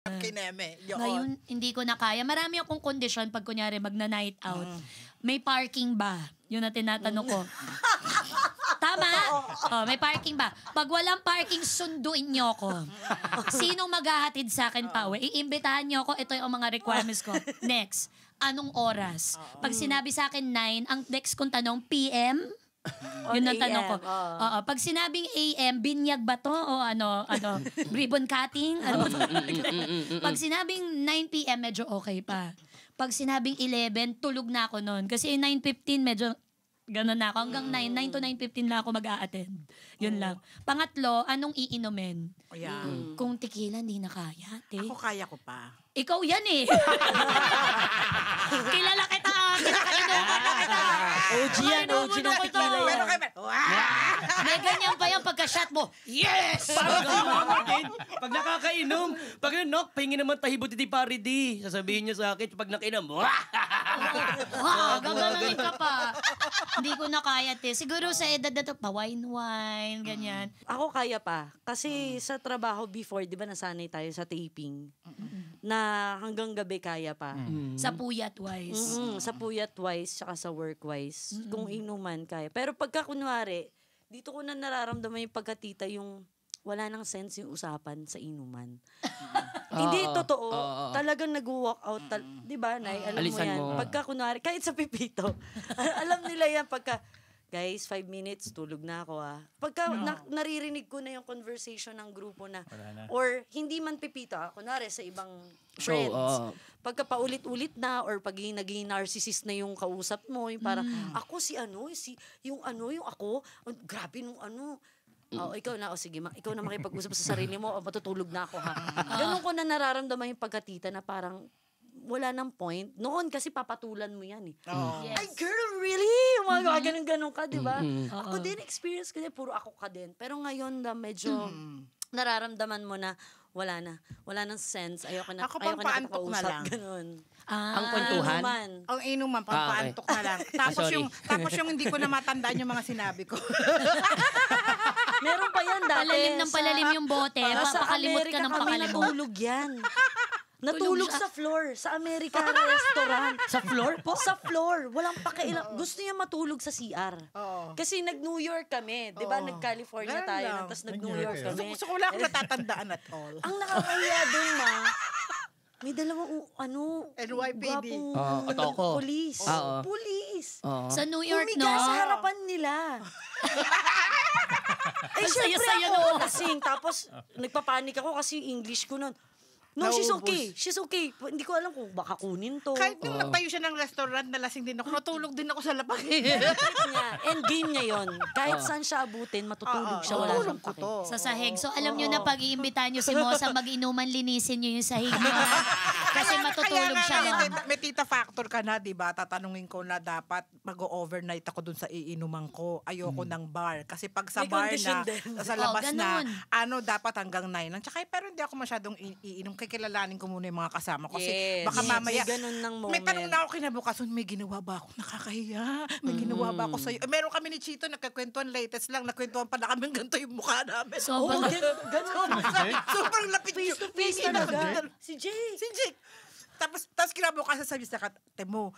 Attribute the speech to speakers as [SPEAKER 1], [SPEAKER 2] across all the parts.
[SPEAKER 1] Kineme.
[SPEAKER 2] Ngayon, hindi ko na kaya. Marami akong kondisyon pag kunyari magna-night out. May parking ba? Yun ang tinatanong ko. Tama? May parking ba? Pag walang parking, sunduin niyo ko. Sinong maghahatid sa akin pa uwi? Iimbitahan niyo ko. Ito yung mga requirements ko. Next, anong oras? Pag sinabi sa akin 9, ang next kong tanong, PM? Yun ang tanong ko. Pag sinabing AM, binyag ba to? O ribbon cutting? Pag sinabing 9 PM, medyo okay pa. Pag sinabing 11, tulog na ako noon. Kasi 9:15, medyo gano'n na ako. Hanggang 9 to 9:15 na ako mag-a-attend. Yun lang. Pangatlo, anong iinumin? Kung tequila, hindi na kaya.
[SPEAKER 1] Ako kaya ko pa.
[SPEAKER 2] Ikaw yan eh. Kilala kita. Kinakainuman na kita.
[SPEAKER 3] OG yan, OG ng tequila yan.
[SPEAKER 2] May ganyan pa yan pagka-shot mo. Yes!
[SPEAKER 3] Pag nakakainom, pag yun, Nok, pahingin naman tahibo titi pare di. Sasabihin niya sa akin, pag nakainom,
[SPEAKER 2] gagananin ka pa. Hindi ko na kaya, te. Siguro sa edad na to, pa-wine-wine, ganyan.
[SPEAKER 4] Ako kaya pa. Kasi sa trabaho before, di ba nasanay tayo sa taping? Na hanggang gabi kaya pa.
[SPEAKER 2] Sa puyat-wise.
[SPEAKER 4] Sa puyat-wise, tsaka sa work-wise. Kung inuman, kaya. Pero pagka kunwari, dito ko na nararamdaman yung pagkatita yung wala nang sense yung usapan sa inuman. Hindi, totoo. Talagang nag-walk out. Di ba, Nay? Alam
[SPEAKER 3] Alisan
[SPEAKER 4] mo yan.
[SPEAKER 3] mo.
[SPEAKER 4] Pagka kunwari, kahit sa pipito, alam nila yan pagka, guys, 5 minutes, tulog na ako Pagka naririnig ko na yung conversation ng grupo na, or hindi man pipito kunwari sa ibang friends. Pagka paulit-ulit na, or pag naging narcissist na yung kausap mo, yung parang, ako yung ako, grabe nung ikaw na, sige, ikaw na makipag-usap sa sarili mo, matutulog na ako Ganun ko na nararamdaman yung pagkatita na parang, wala nang point. Noon kasi papatulan mo yan
[SPEAKER 2] Yes.
[SPEAKER 4] Ay, girl, really? Ganun ka, di ba? Ako din, experience ko din, puro ako ka din. Pero ngayon na medyo nararamdaman mo na wala nang sense. Ayoko na
[SPEAKER 1] pampaantok na lang.
[SPEAKER 4] Ganun.
[SPEAKER 3] Ang kwentuhan?
[SPEAKER 1] Ang inuman, pampaantok na lang. Tapos yung hindi ko na matandaan yung mga sinabi ko.
[SPEAKER 4] Meron pa yan dati.
[SPEAKER 2] Palalim ng palalim yung bote. Papakalimot ka ng pakalimot.
[SPEAKER 4] Natulog yan. Natulog sa floor, sa America restaurant.
[SPEAKER 3] Sa floor po?
[SPEAKER 4] Sa floor. Walang pakialam. Gusto niya matulog sa CR. Kasi nag-New York kami. Di ba? Nag-California tayo. Tapos nag-New York kami.
[SPEAKER 1] So wala akong natatandaan at all.
[SPEAKER 4] Ang nakakahiya dun, may dalawang,
[SPEAKER 1] NYPD.
[SPEAKER 3] Otoko.
[SPEAKER 4] Police. Police.
[SPEAKER 2] Sa New York,
[SPEAKER 4] Humiga sa harapan nila. Syempre ako lasing. Tapos, nagpapanik ako kasi English ko nun. No, she's okay. She's okay. Hindi ko alam kung baka kunin to.
[SPEAKER 1] Kahit nung nagtayo siya ng restaurant, nalasing din ako. Natulog din ako sa lapag.
[SPEAKER 4] And game niya yun. Kahit saan siya abutin, matutulog siya. Wala siyang pake.
[SPEAKER 2] Sa sahig. So, alam nyo na pag-iimbitahan nyo si Mosa, mag-inuman, linisin nyo yung sahig mo. Kasi matutulog siya.
[SPEAKER 1] May tita factor ka na, di ba? Tatanungin ko na dapat mag-overnight ako dun sa iinuman ko. Ayoko ng bar. Kasi pag sa bar na, sa labas na, dapat hanggang 9. Tsaka, pero hindi ako masyadong iinom. Kikilalanin ko muna yung mga kasama ko. Kasi baka mamaya,
[SPEAKER 4] may ganun ng moment.
[SPEAKER 1] May tanong na ako kinabukasan, may ginawa ba ako? Nakakahiya. May ginawa ba ako sa'yo? Meron kami ni Chito, nagkakwentuhan latest lang, nagkwentuhan pa na kami ganito yung mukha namin.
[SPEAKER 2] Sobrang
[SPEAKER 1] Sobrang lapit
[SPEAKER 4] face to face talaga. Si Jake.
[SPEAKER 1] Tapos kinabukasan sabi sa kate mo,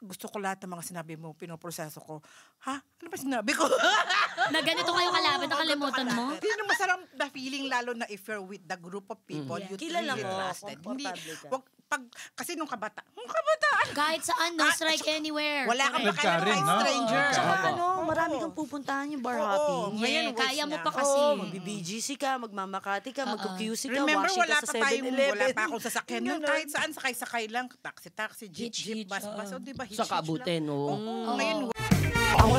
[SPEAKER 1] gusto ko lahat ng mga sinabi mo, pinoproseso ko. Ha? Ano ba sinabi ko?
[SPEAKER 2] na ganito kayo kalapit, nakalimutan mo?
[SPEAKER 1] Hindi na masarap na feeling, lalo na if you're with the group of people, you
[SPEAKER 4] kilala
[SPEAKER 1] feel
[SPEAKER 4] mo,
[SPEAKER 1] trusted. Hindi,
[SPEAKER 4] komportable ka.
[SPEAKER 1] kasi nung kabataan,
[SPEAKER 2] Kahit saan, no strike anywhere.
[SPEAKER 1] wala kang
[SPEAKER 5] Correct.
[SPEAKER 1] pakialam
[SPEAKER 5] Red
[SPEAKER 1] kahit
[SPEAKER 5] ka rin, no?
[SPEAKER 1] stranger.
[SPEAKER 4] Tsaka marami kang pupuntahan yung bar hopping.
[SPEAKER 1] Ngayon,
[SPEAKER 2] kaya mo pa
[SPEAKER 1] na.
[SPEAKER 2] kasi.
[SPEAKER 4] Mag-BGC ka, magmamakati ka, mag-QC ka,
[SPEAKER 1] Remember,
[SPEAKER 4] washi
[SPEAKER 1] wala
[SPEAKER 4] ka
[SPEAKER 1] pa
[SPEAKER 4] sa
[SPEAKER 1] tayong,
[SPEAKER 4] 7-Eleven.
[SPEAKER 1] wala pa akong sasakyan nun. Kahit saan, sakay-sakay lang. Taxi, jeep, bus. O, diba, hitch
[SPEAKER 3] Sa kaabutin,
[SPEAKER 1] lang.
[SPEAKER 3] oo.
[SPEAKER 1] Oo, ngayon,
[SPEAKER 2] Oo.